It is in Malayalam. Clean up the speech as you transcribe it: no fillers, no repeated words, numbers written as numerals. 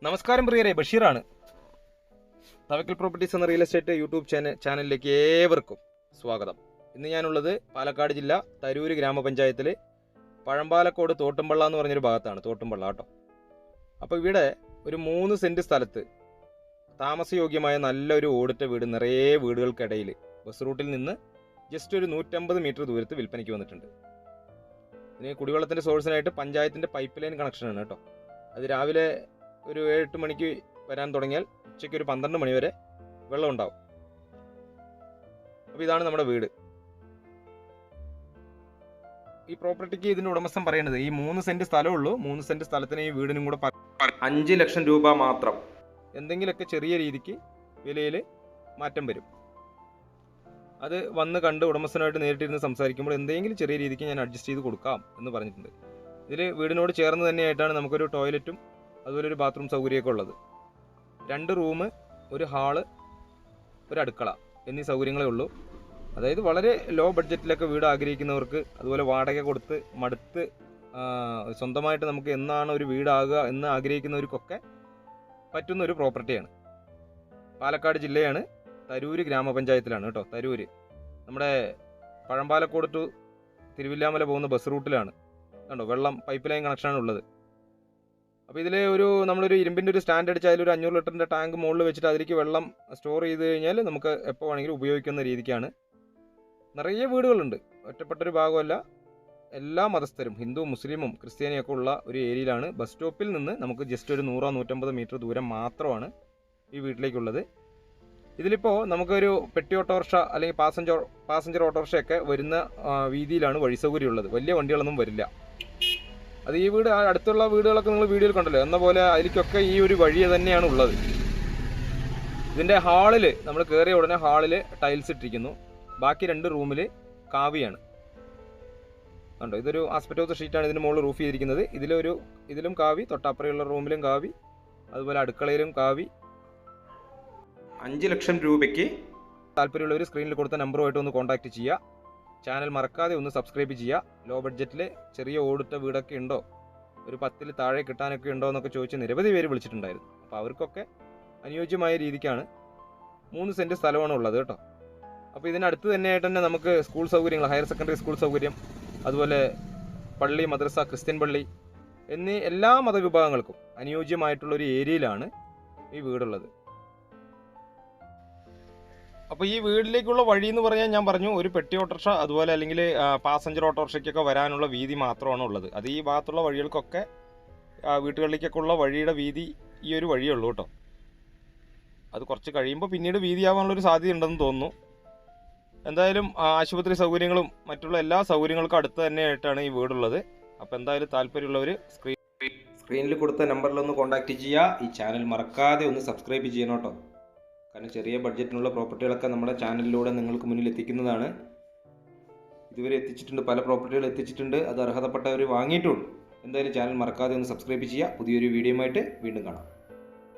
നമസ്കാരം പ്രിയരെ, ബഷീറാണ്. തവക്കൽ പ്രോപ്പർട്ടീസ് എന്ന റിയൽ എസ്റ്റേറ്റ് യൂട്യൂബ് ചാനലിലേക്ക് ഏവർക്കും സ്വാഗതം. ഇന്ന് ഞാനുള്ളത് പാലക്കാട് ജില്ല തരൂര് ഗ്രാമപഞ്ചായത്തിൽ പഴമ്പാലക്കോട് തോട്ടുംപള്ള എന്ന് പറഞ്ഞൊരു ഭാഗത്താണ്. തോട്ടുംപള്ള കേട്ടോ. അപ്പോൾ ഇവിടെ ഒരു 3 സെൻറ്റ് സ്ഥലത്ത് താമസയോഗ്യമായ നല്ലൊരു ഓടിട്ട വീട്, നിറയെ വീടുകൾക്കിടയിൽ ബസ് റൂട്ടിൽ നിന്ന് ജസ്റ്റ് ഒരു 150 മീറ്റർ ദൂരത്ത് വിൽപ്പനയ്ക്ക് വന്നിട്ടുണ്ട്. ഇതിന് കുടിവെള്ളത്തിൻ്റെ സോഴ്സിനായിട്ട് പഞ്ചായത്തിൻ്റെ പൈപ്പ് ലൈൻ കണക്ഷനാണ് കേട്ടോ. അത് രാവിലെ ഒരു 7-8 മണിക്ക് വരാൻ തുടങ്ങിയാൽ ഉച്ചയ്ക്ക് ഒരു 12 മണി വരെ വെള്ളം ഉണ്ടാവും. അപ്പോൾ ഇതാണ് നമ്മുടെ വീട്. ഈ പ്രോപ്പർട്ടിക്ക് ഇതിൻ്റെ ഉടമസ്ഥൻ പറയുന്നത് ഈ 3 സെൻറ്റ് സ്ഥലമുള്ളൂ. 3 സെൻറ്റ് സ്ഥലത്തിന് ഈ വീടിനും കൂടെ 5 ലക്ഷം രൂപ മാത്രം. എന്തെങ്കിലുമൊക്കെ ചെറിയ രീതിക്ക് വിലയിൽ മാറ്റം വരും. അത് വന്ന് കണ്ട് ഉടമസ്ഥനായിട്ട് നേരിട്ടിരുന്ന് സംസാരിക്കുമ്പോൾ എന്തെങ്കിലും ചെറിയ രീതിക്ക് ഞാൻ അഡ്ജസ്റ്റ് ചെയ്ത് കൊടുക്കാം എന്ന് പറഞ്ഞിട്ടുണ്ട്. ഇതിൽ വീടിനോട് ചേർന്ന് തന്നെയായിട്ടാണ് നമുക്കൊരു ടോയ്ലറ്റും അതുപോലെ ഒരു ബാത്റൂം സൗകര്യമൊക്കെ ഉള്ളത്. 2 റൂം, ഒരു ഹാള്, ഒരു അടുക്കള എന്നീ സൗകര്യങ്ങളേ ഉള്ളൂ. അതായത് വളരെ ലോ ബഡ്ജറ്റിലൊക്കെ വീട് ആഗ്രഹിക്കുന്നവർക്ക്, അതുപോലെ വാടക കൊടുത്ത് മടുത്ത് സ്വന്തമായിട്ട് നമുക്ക് എന്നാണ് ഒരു വീടാകുക എന്ന് ആഗ്രഹിക്കുന്നവർക്കൊക്കെ പറ്റുന്ന ഒരു പ്രോപ്പർട്ടിയാണ്. പാലക്കാട് ജില്ലയാണ്, തരൂര് ഗ്രാമപഞ്ചായത്തിലാണ് കേട്ടോ. തരൂര് നമ്മുടെ പഴമ്പാലക്കോട് ടു തിരുവില്ലാമല പോകുന്ന ബസ് റൂട്ടിലാണ് കണ്ടോ. വെള്ളം പൈപ്പ് ലൈൻ കണക്ഷനാണ് ഉള്ളത്. അപ്പോൾ ഇതിൽ നമ്മളൊരു ഇരുമ്പിൻ്റെ ഒരു സ്റ്റാൻഡ് അടിച്ച് അതിലൊരു 500 ലിറ്ററിൻ്റെ ടാങ്ക് മുകളിൽ വെച്ചിട്ട് അതിലേക്ക് വെള്ളം സ്റ്റോർ ചെയ്ത് കഴിഞ്ഞാൽ നമുക്ക് എപ്പോൾ വേണമെങ്കിലും ഉപയോഗിക്കുന്ന രീതിക്കാണ്. നിറയെ വീടുകളുണ്ട്, ഒറ്റപ്പെട്ടൊരു ഭാഗമല്ല. എല്ലാ മതസ്ഥരും, ഹിന്ദു മുസ്ലിമും ക്രിസ്ത്യാനിയൊക്കെ ഉള്ള ഒരു ഏരിയയിലാണ്. ബസ് സ്റ്റോപ്പിൽ നിന്ന് നമുക്ക് ജസ്റ്റ് ഒരു 100-150 മീറ്റർ ദൂരം മാത്രമാണ് ഈ വീട്ടിലേക്കുള്ളത്. ഇതിലിപ്പോൾ നമുക്കൊരു പെട്ടി ഓട്ടോറിക്ഷ അല്ലെങ്കിൽ പാസഞ്ചർ ഓട്ടോറിക്ഷയൊക്കെ വരുന്ന വീതിയിലാണ് വഴി സൗകര്യമുള്ളത്. വലിയ വണ്ടികളൊന്നും വരില്ല. അത് ഈ വീട് അടുത്തുള്ള വീടുകളൊക്കെ നിങ്ങൾ വീഡിയോയിൽ കണ്ടല്ലോ എന്ന പോലെ അതിലേക്കൊക്കെ ഈ ഒരു വഴി തന്നെയാണ് ഉള്ളത്. ഇതിൻ്റെ ഹാളിൽ നമ്മൾ കയറിയ ഉടനെ ഹാളിൽ ടൈൽസ് ഇട്ടിരിക്കുന്നു. ബാക്കി 2 റൂമിൽ കാവിയാണ് കണ്ടോ. ഇതൊരു ആസ്പെറ്റോസ് ഷീറ്റാണ് ഇതിന് മുകളിൽ റൂഫ് ചെയ്തിരിക്കുന്നത്. ഇതിലും കാവി, തൊട്ടപ്പുറയുള്ള റൂമിലും കാവി, അതുപോലെ അടുക്കളയിലും കാവി. 5 ലക്ഷം രൂപയ്ക്ക് താല്പര്യമുള്ളവർ സ്ക്രീനിൽ കൊടുത്ത നമ്പറുമായിട്ട് ഒന്ന് കോൺടാക്റ്റ് ചെയ്യുക. ചാനൽ മറക്കാതെ ഒന്ന് സബ്സ്ക്രൈബ് ചെയ്യുക. ലോ ബഡ്ജറ്റിൽ ചെറിയ ഓടിട്ട വീടൊക്കെ ഉണ്ടോ, ഒരു 10-ൽ താഴെ കിട്ടാനൊക്കെ ഉണ്ടോ എന്നൊക്കെ ചോദിച്ച് നിരവധി പേര് വിളിച്ചിട്ടുണ്ടായിരുന്നു. അപ്പോൾ അവർക്കൊക്കെ അനുയോജ്യമായ രീതിക്കാണ് 3 സെൻറ്റ് സ്ഥലമാണ് ഉള്ളത് കേട്ടോ. അപ്പോൾ ഇതിനടുത്ത് തന്നെയായിട്ട് തന്നെ നമുക്ക് സ്കൂൾ സൗകര്യങ്ങൾ, ഹയർ സെക്കൻഡറി സ്കൂൾ സൗകര്യം, അതുപോലെ പള്ളി, മദ്രസ, ക്രിസ്ത്യൻ പള്ളി എന്നീ എല്ലാ മതവിഭാഗങ്ങൾക്കും അനുയോജ്യമായിട്ടുള്ളൊരു ഏരിയയിലാണ് ഈ വീടുള്ളത്. അപ്പോൾ ഈ വീട്ടിലേക്കുള്ള വഴി എന്ന് പറഞ്ഞാൽ ഞാൻ പറഞ്ഞു, ഒരു പെട്ടി ഓട്ടോറിക്ഷ അതുപോലെ അല്ലെങ്കിൽ പാസഞ്ചർ ഓട്ടോറിക്ഷയ്ക്കൊക്കെ വരാനുള്ള വീതി മാത്രമാണ് ഉള്ളത്. അത് ഈ ഭാഗത്തുള്ള വഴികൾക്കൊക്കെ വീട്ടുകളിലേക്കൊക്കെ ഉള്ള വഴിയുടെ വീതി ഈ ഒരു വഴിയേ ഉള്ളൂ കേട്ടോ. അത് കുറച്ച് കഴിയുമ്പോൾ പിന്നീട് വീതിയാവാനുള്ളൊരു സാധ്യത ഉണ്ടെന്ന് തോന്നുന്നു. എന്തായാലും ആശുപത്രി സൗകര്യങ്ങളും മറ്റുള്ള എല്ലാ സൗകര്യങ്ങൾക്കും അടുത്ത് തന്നെയായിട്ടാണ് ഈ വീടുള്ളത്. അപ്പോൾ എന്തായാലും താല്പര്യമുള്ളവർ സ്ക്രീനിൽ കൊടുത്ത നമ്പറിലൊന്ന് കോൺടാക്റ്റ് ചെയ്യുക. ഈ ചാനൽ മറക്കാതെ ഒന്ന് സബ്സ്ക്രൈബ് ചെയ്യണം കേട്ടോ. കാരണം ചെറിയ ബഡ്ജറ്റിനുള്ള പ്രോപ്പർട്ടികളൊക്കെ നമ്മുടെ ചാനലിലൂടെ നിങ്ങൾക്ക് മുന്നിൽ എത്തിക്കുന്നതാണ്. ഇതുവരെ എത്തിച്ചിട്ടുണ്ട്, പല പ്രോപ്പർട്ടികൾ എത്തിച്ചിട്ടുണ്ട്. അത് അർഹതപ്പെട്ടവർ വാങ്ങിയിട്ടുള്ളൂ. എന്തായാലും ചാനൽ മറക്കാതെ ഒന്ന് സബ്സ്ക്രൈബ് ചെയ്യുക. പുതിയൊരു വീഡിയോയുമായിട്ട് വീണ്ടും കാണാം.